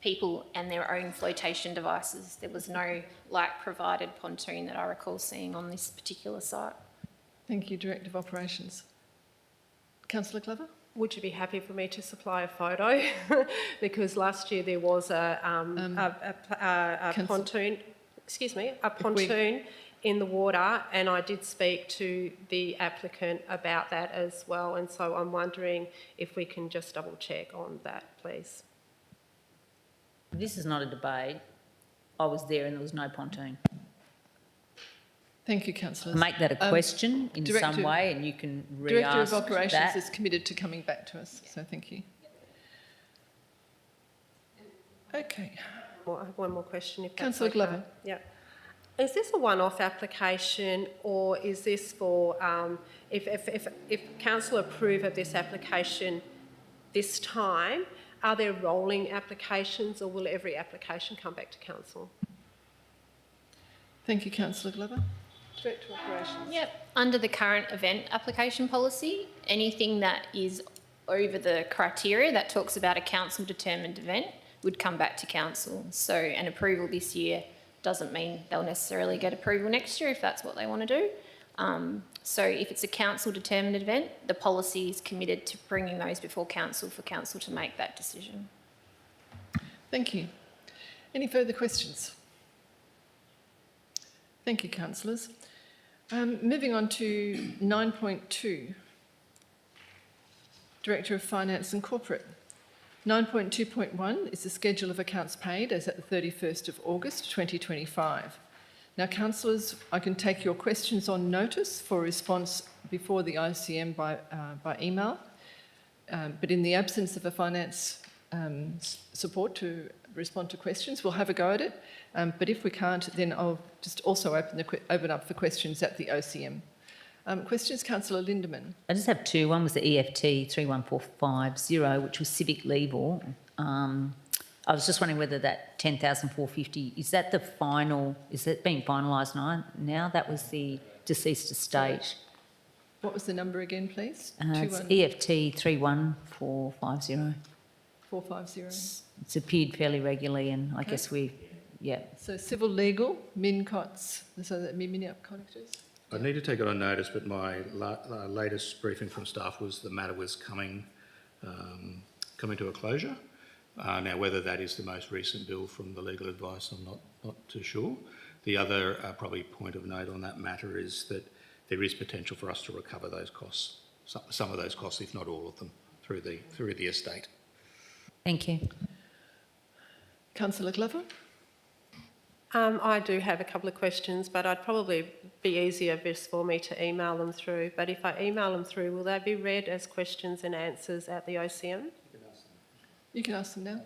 S5: people and their own flotation devices. There was no provided pontoon that I recall seeing on this particular site.
S1: Thank you, Director of Operations. Councillor Glover?
S3: Would you be happy for me to supply a photo? Because last year there was a pontoon, in the water, and I did speak to the applicant about that as well, and so I'm wondering if we can just double check on that, please.
S4: This is not a debate. I was there and there was no pontoon.
S1: Thank you, councillors.
S4: Make that a question in
S1: Director-
S4: some way and you can
S1: Director
S4: re-ask
S1: of Operations
S4: that.
S1: is committed to coming back to us, so thank you. Okay.
S3: Well, I have one more question, if that's
S1: Councillor
S3: okay.
S1: Glover.
S3: Yeah. Is this a one-off application, or is this for if council approve of this application this time, are there rolling applications, or will every application come back to council?
S1: Thank you, Councillor Glover. Director of Operations.
S5: Yep. Under the current event application policy, anything that is over the criteria that talks about a council determined event would come back to council. So an approval this year doesn't mean they'll necessarily get approval next year if that's what they want to do. So if it's a council determined event, the policy is committed to bringing those before council for council to make that decision.
S1: Thank you. Any further questions? Thank you, councillors. Moving on to 9.2, Director of Finance and Corporate. 9.2.1 is the schedule of accounts paid as at the 31st of August 2025. Now, councillors, I can take your questions on notice for response before the ICM by email, but in the absence of a finance support to respond to questions, we'll have a go at it. But if we can't, then I'll just also open up for questions at the OCM. Questions, Councillor Lindemann.
S4: I just have two. One was the EFT 31450, which was civic legal. I was just wondering whether that 10,450, is that the final, is that being finalised now? That was the deceased estate.
S1: What was the number again, please?
S4: It's EFT 31450.
S1: 450.
S4: It's appeared fairly regularly and I
S1: Okay.
S4: guess yeah.
S1: So civil legal, MinCots, so that Mini-Connectors.
S2: I need to take it on notice, but my latest briefing from staff was the matter was coming to a closure. Now, whether that is the most recent bill from the legal advice, I'm not too sure. The other probably point of note on that matter is that there is potential for us to recover those costs, some of those costs, if not all of them, through the estate.
S4: Thank you.
S1: Councillor Glover.
S3: I do have a couple of questions, but I'd probably be easier just for me to email them through. But if I email them through, will they be read as questions and answers at the OCM?
S1: You can ask them now.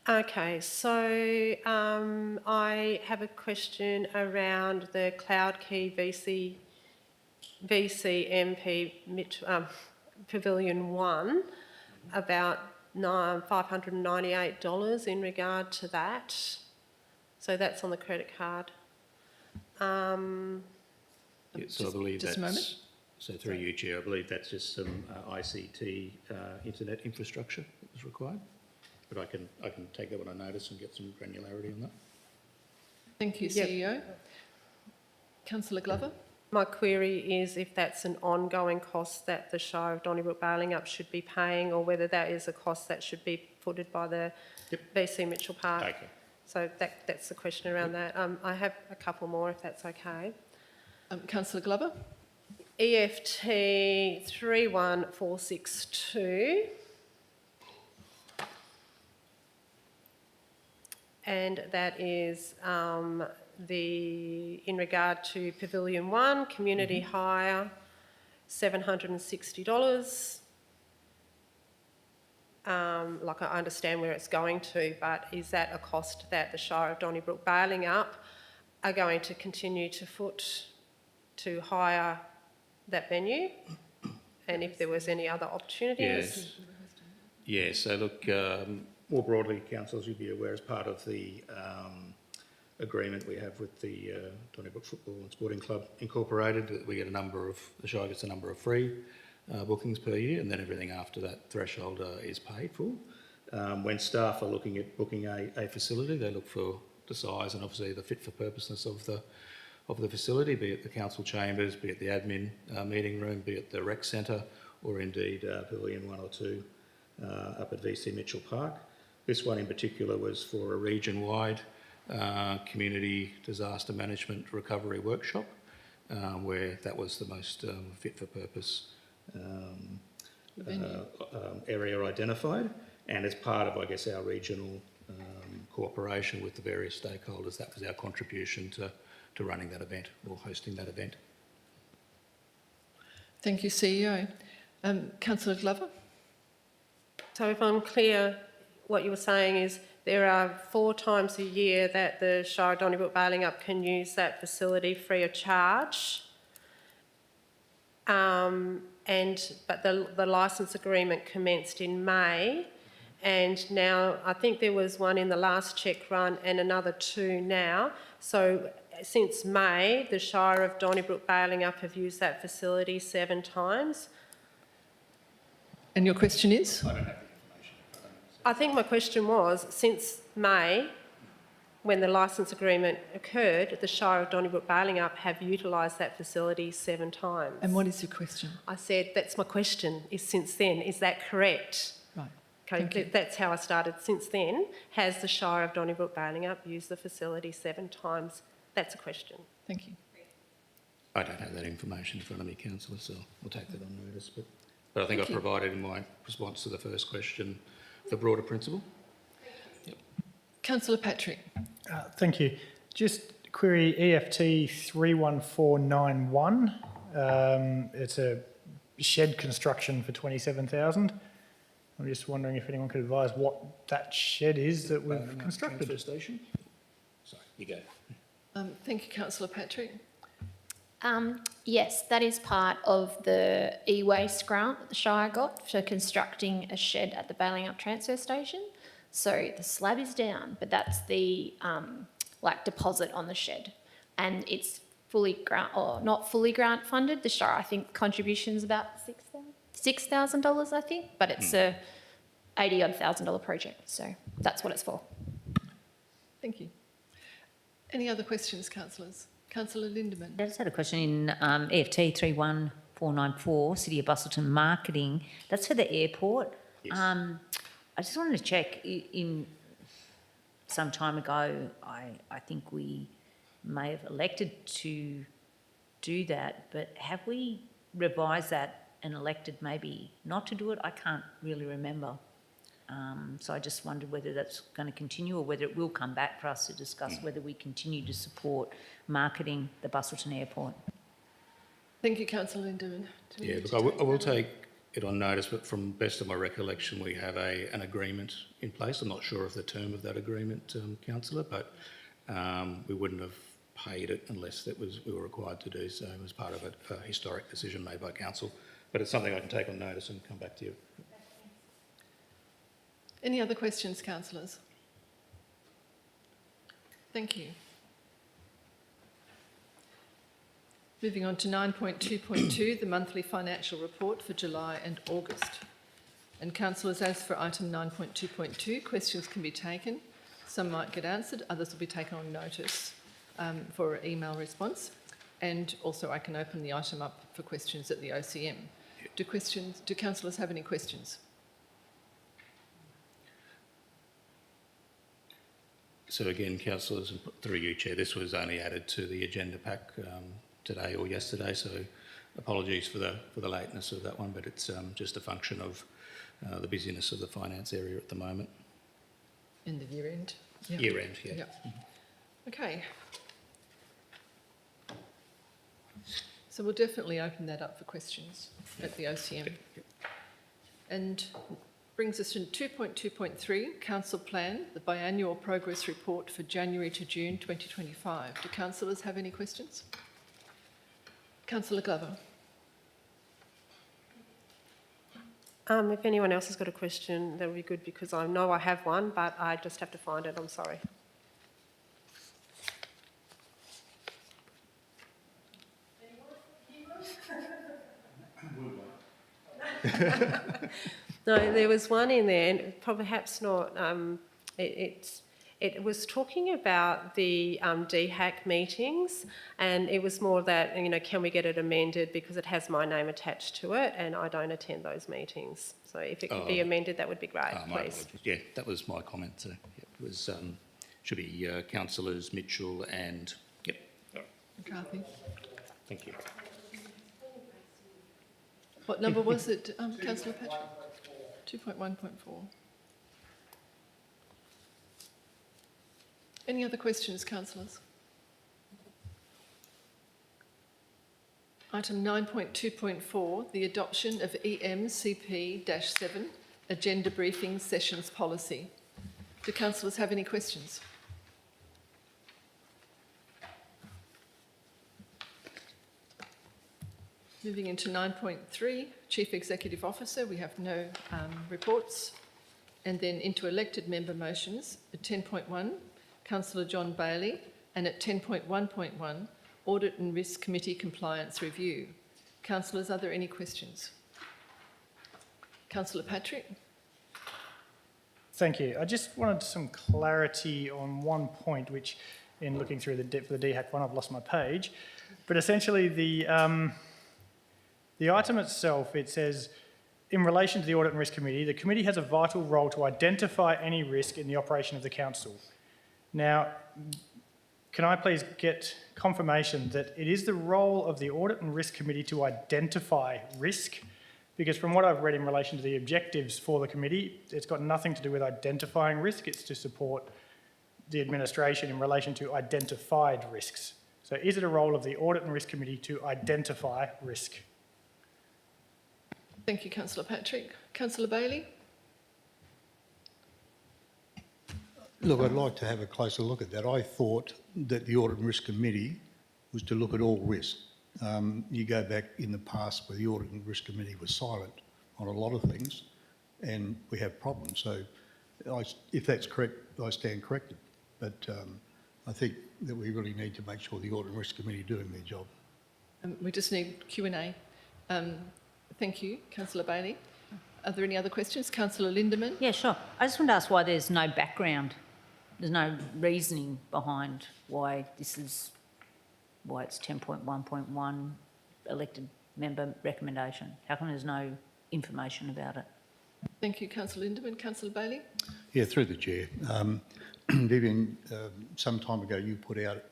S3: Okay, so I have a question around the Cloud Key VCMP Pavilion 1 about $598 in regard to that. So that's on the credit card.
S2: Yeah, so I believe
S1: just a
S2: that's,
S1: moment.
S2: so through you, Chair, I believe that's just some ICT internet infrastructure that was required. But I can take that one on notice and get some granularity on that.
S1: Thank you,
S3: Yep.
S1: CEO. Councillor Glover.
S3: My query is if that's an ongoing cost that the Shire of Donnybrook Baling Up should be paying, or whether that is a cost that should be footed by the VC Mitchell Park.
S2: Okay.
S3: So that's the question around that. I have a couple more if that's okay.
S1: Councillor Glover.
S3: EFT 31462. And that is in regard to Pavilion 1, community hire, $760. Like I understand where it's going to, but is that a cost that the Shire of Donnybrook Baling Up are going to continue to foot to hire that venue? And if there was any other opportunities?
S2: Yes, so look, more broadly, councillors, you'll be aware as part of the agreement we have with the Donnybrook Football and Sporting Club Incorporated, that we get the Shire gets a number of free bookings per year, and then everything after that threshold is paid for. When staff are looking at booking a facility, they look for the size and obviously the fit for purposeness of the facility, be it the council chambers, be it the admin meeting room, be it the rec centre, or indeed Pavilion 1 or 2 up at VC Mitchell Park. This one in particular was for a region-wide community disaster management recovery workshop, where that was the most fit for purpose area identified. And as part of, I guess, our regional cooperation with the various stakeholders, that was our contribution to running that event or hosting that event.
S1: Thank you, CEO. Councillor Glover.
S3: So if I'm clear, what you were saying is there are 4 times a year that the Shire of Donnybrook Baling Up can use that facility free of charge. But the licence agreement commenced in May, and now I think there was one in the last check run and another 2 now. So since May, the Shire of Donnybrook Baling Up have used that facility 7 times.
S1: And your question is?
S2: I don't have the information.
S3: I think my question was, since May, when the licence agreement occurred, the Shire of Donnybrook Baling Up have utilised that facility 7 times.
S1: And what is your question?
S3: I said, that's my question, is since then, is that correct?
S1: Right.
S3: Okay,
S1: Thank you.
S3: that's how I started. Since then, has the Shire of Donnybrook Baling Up used the facility 7 times? That's a question.
S1: Thank you.
S2: I don't have that information in front of me, councillor, so we'll take that on notice. But I think
S1: Thank
S2: I
S1: you.
S2: provided in my response to the first question the broader principle.
S1: Councillor Patrick.
S6: Thank you. Just query EFT 31491. It's a shed construction for 27,000. I'm just wondering if anyone could advise what that shed is that we've constructed.
S2: Transfer station? Sorry, you go.
S1: Thank you, Councillor Patrick.
S5: Yes, that is part of the e-waste grant that the Shire got for constructing a shed at the Balingup transfer station. So the slab is down, but that's the deposit on the shed, and it's fully grant or not fully grant funded. The Shire, I think, contribution's about $6,000, I think, but it's a $80,000 project. So that's what it's for.
S1: Thank you. Any other questions, councillors? Councillor Lindemann.
S4: I just had a question in EFT 31494, City of Busselton Marketing. That's for the airport.
S2: Yes.
S4: I just wanted to check, in some time ago, I think we may have elected to do that, but have we revised that and elected maybe not to do it? I can't really remember. So I just wondered whether that's going to continue or whether it will come back for us to discuss whether we continue to support marketing the Busselton Airport.
S1: Thank you, Councillor Lindemann. Do we
S2: Yeah,
S1: need
S2: look,
S1: to
S2: I will
S1: take
S2: take it on notice, but from best of my recollection, we have an agreement in place. I'm not sure of the term of that agreement, councillor, but we wouldn't have paid it unless we were required to do so as part of a historic decision made by council. But it's something I can take on notice and come back to you.
S1: Any other questions, councillors? Thank you. Moving on to 9.2.2, the monthly financial report for July and August. And councillors, as for item 9.2.2, questions can be taken. Some might get answered, others will be taken on notice for email response. And also I can open the item up for questions at the OCM. Do councillors have any questions?
S2: So again, councillors, and through you, Chair, this was only added to the agenda pack today or yesterday, so apologies for the lateness of that one, but it's just a function of the busyness of the finance area at the moment.
S1: In the year end? Yeah.
S2: Year end, yeah.
S1: Yeah. Okay. So we'll definitely open that up for questions at the OCM. And brings us to 2.2.3, Council Plan, the biannual progress report for January to June 2025. Do councillors have any questions? Councillor Glover.
S3: If anyone else has got a question, that would be good, because I know I have one, but I just have to find it. I'm sorry. No, there was one in there, and perhaps not. It was talking about the DHAC meetings, and it was more that, can we get it amended because it has my name attached to it, and I don't attend those meetings. So if it could be amended, that would be great,
S2: My
S3: please.
S2: apologies. Yeah, that was my comment. So yeah, it was should be councillors Mitchell and
S1: McCarthy.
S2: thank you.
S1: What number was it, Councillor Patrick? 2.1.4. Any other questions, councillors? Item 9.2.4, the adoption of EMCP-7, Agenda Briefing Sessions Policy. Do councillors have any questions? Moving into 9.3, Chief Executive Officer, we have no reports. And then into elected member motions, at 10.1, Councillor John Bailey, and at 10.1.1, Audit and Risk Committee Compliance Review. Councillors, are there any questions? Councillor Patrick.
S6: Thank you. I just wanted some clarity on one point, which in looking through for the DHAC one, I've lost my page. But essentially the item itself, it says, in relation to the Audit and Risk Committee, the committee has a vital role to identify any risk in the operation of the council. Now, can I please get confirmation that it is the role of the Audit and Risk Committee to identify risk? Because from what I've read in relation to the objectives for the committee, it's got nothing to do with identifying risk, it's to support the administration in relation to identified risks. So is it a role of the Audit and Risk Committee to identify risk?
S1: Thank you, Councillor Patrick. Councillor Bailey?
S7: Look, I'd like to have a closer look at that. I thought that the Audit and Risk Committee was to look at all risk. You go back in the past where the Audit and Risk Committee was silent on a lot of things and we have problems. So if that's correct, I stand corrected. But I think that we really need to make sure the Audit and Risk Committee are doing their job.
S1: We just need Q&A. Thank you, Councillor Bailey. Are there any other questions? Councillor Lindemann?
S4: Yeah, sure. I just want to ask why there's no background, there's no reasoning behind why it's 10.1.1 elected member recommendation. How come there's no information about it?
S1: Thank you, Councillor Lindemann. Councillor Bailey?
S7: Yeah, through the chair. Vivian, some time ago you put out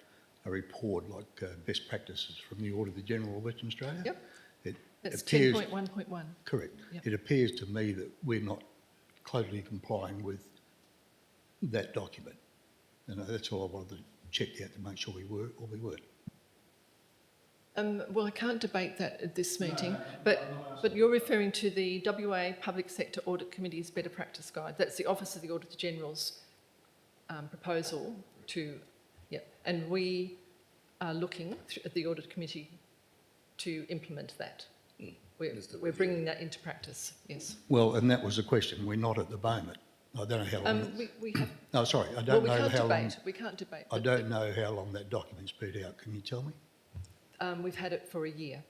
S7: a report like best practices from the Auditor General of Western Australia.
S1: Yep.
S7: It
S1: That's
S7: appears,
S1: 10.1.1.
S7: correct.
S1: Yep.
S7: It appears to me that we're not closely complying with that document. And that's all I wanted to check out to make sure we were or we weren't.
S1: Well, I can't debate that at this meeting, but you're referring to the WA Public Sector Audit Committee's Better Practice Guide. That's the Office of the Auditor General's proposal to, and we are looking at the Audit Committee to implement that. We're bringing that into practice, yes.
S7: Well, and that was the question. We're not at the moment. I don't know how long.
S1: We have,
S7: No, sorry, I
S1: well,
S7: don't
S1: we
S7: know
S1: can't
S7: how long.
S1: debate. We can't debate.
S7: I don't know how long that document's been out. Can you tell me?
S1: We've had it for a year.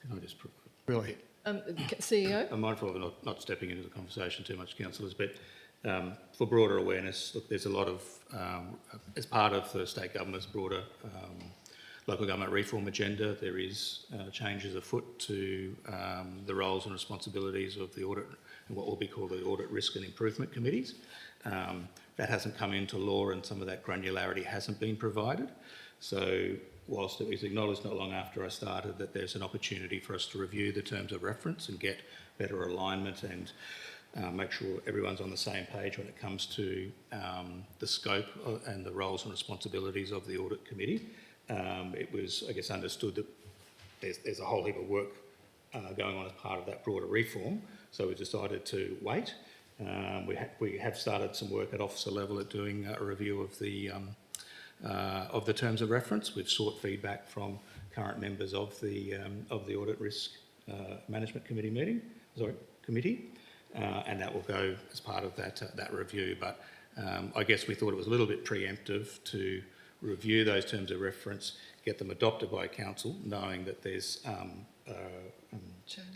S2: Can I just...
S7: Really?
S1: CEO?
S2: I'm mindful of not stepping into the conversation too much, councillors, but for broader awareness, look, there's a lot of, as part of the state government's broader local government reform agenda, there is changes afoot to the roles and responsibilities of the audit and what will be called the Audit Risk and Improvement Committees. That hasn't come into law and some of that granularity hasn't been provided. So whilst it was acknowledged not long after I started that there's an opportunity for us to review the terms of reference and get better alignment and make sure everyone's on the same page when it comes to the scope and the roles and responsibilities of the Audit Committee, it was, I guess, understood that there's a whole heap of work going on as part of that broader reform. So we decided to wait. We have started some work at officer level at doing a review of the terms of reference. We've sought feedback from current members of the Audit Risk Management Committee and that will go as part of that review. But I guess we thought it was a little bit preemptive to review those terms of reference, get them adopted by council, knowing that there's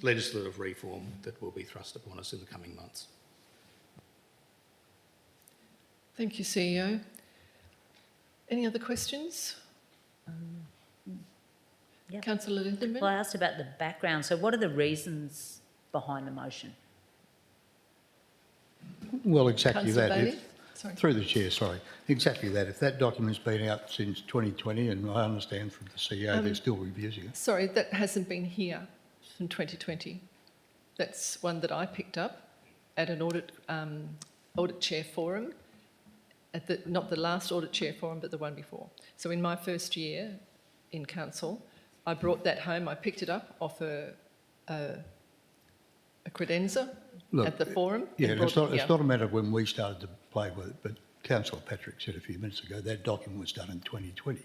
S2: legislative reform that will be thrust upon us in the coming months.
S1: Thank you, CEO. Any other questions?
S4: Yep.
S1: Councillor Lindemann?
S4: Well, I asked about the background. So what are the reasons behind the motion?
S7: Well, exactly
S1: Councillor
S7: that.
S1: Bailey? Sorry.
S7: Through the chair, sorry. Exactly that. If that document's been out since 2020, and I understand from the CEO they're still reviewing it.
S1: Sorry, that hasn't been here from 2020. That's one that I picked up at an audit chair forum, not the last audit chair forum, but the one before. So in my first year in council, I brought that home. I picked it up off a credenza at the forum.
S7: Yeah,
S1: and
S7: it's
S1: brought it
S7: not, it's not a matter of when we started to play with it, but Councillor Patrick said a few minutes ago that document was done in 2020.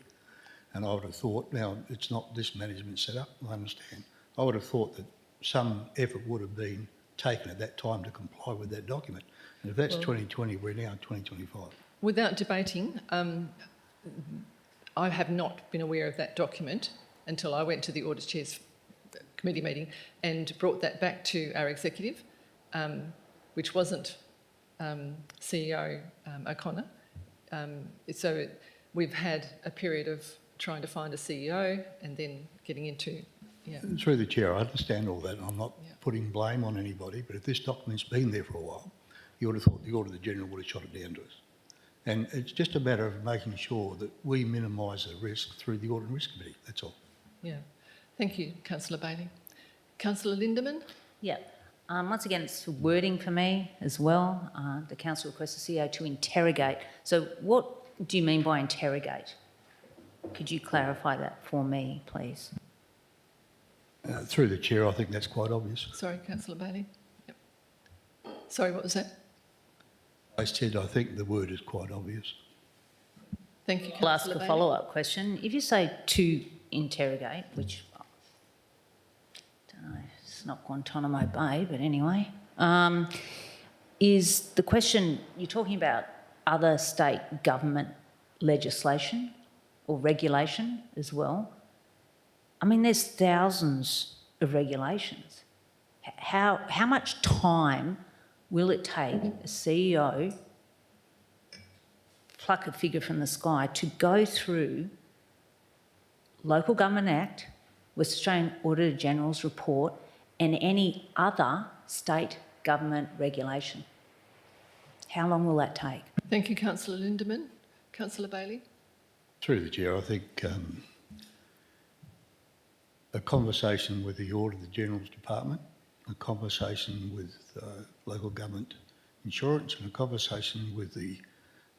S7: And I would have thought, now it's not this management setup, I understand. I would have thought that some effort would have been taken at that time to comply with that document. And if that's 2020, we're now in 2025.
S1: Without debating, I have not been aware of that document until I went to the Audit Chair's committee meeting and brought that back to our executive, which wasn't CEO O'Connor. So we've had a period of trying to find a CEO and then getting into,
S7: Through the chair, I understand all that, and I'm not putting blame on anybody, but if this document's been there for a while, you would have thought the Auditor General would have shot it down to us. And it's just a matter of making sure that we minimise the risk through the Audit and Risk Committee, that's all.
S1: Yeah. Thank you, councillor Bailey. Councillor Lindemann?
S4: Yeah. Once again, it's wording for me as well. The council requests the CEO to interrogate. So what do you mean by interrogate? Could you clarify that for me, please?
S7: Through the chair, I think that's quite obvious.
S1: Sorry, councillor Bailey. Yep. Sorry, what was that?
S7: I said I think the word is quite obvious.
S1: Thank you,
S4: I'll ask
S1: councillor
S4: a
S1: Bailey.
S4: follow-up question. If you say to interrogate, which, don't know, it's not Guantanamo Bay, but anyway, is the question, you're talking about other state government legislation or regulation as well? I mean, there's thousands of regulations. How much time will it take a CEO, pluck a figure from the sky, to go through Local Government Act, West Australian Auditor General's report, and any other state government regulation? How long will that take?
S1: Thank you, councillor Lindemann. Councillor Bailey?
S7: Through the chair, I think a conversation with the Auditor General's Department, a conversation with Local Government Insurance and a conversation with the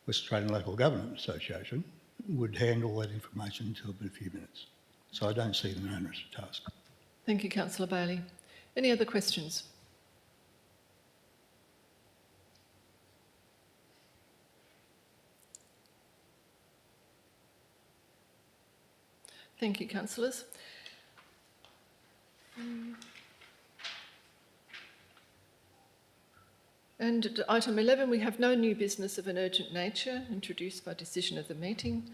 S7: West Australian Local Government Association would handle that information in a few minutes. So I don't see it an onerous task.
S1: Thank you, councillor Bailey. Any other questions? Thank you, councillors. And at item 11, we have no new business of an urgent nature introduced by decision of the meeting,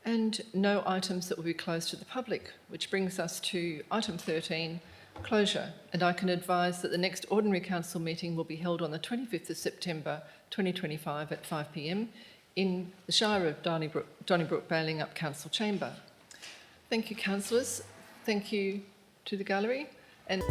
S1: and no items that will be closed to the public, which brings us to item 13, closure. And I can advise that the next ordinary council meeting will be held on the 25th of September 2025 at 5 p.m. in the Shire of Donnybrook, Balingup Council Chamber. Thank you, councillors. Thank you to the gallery. And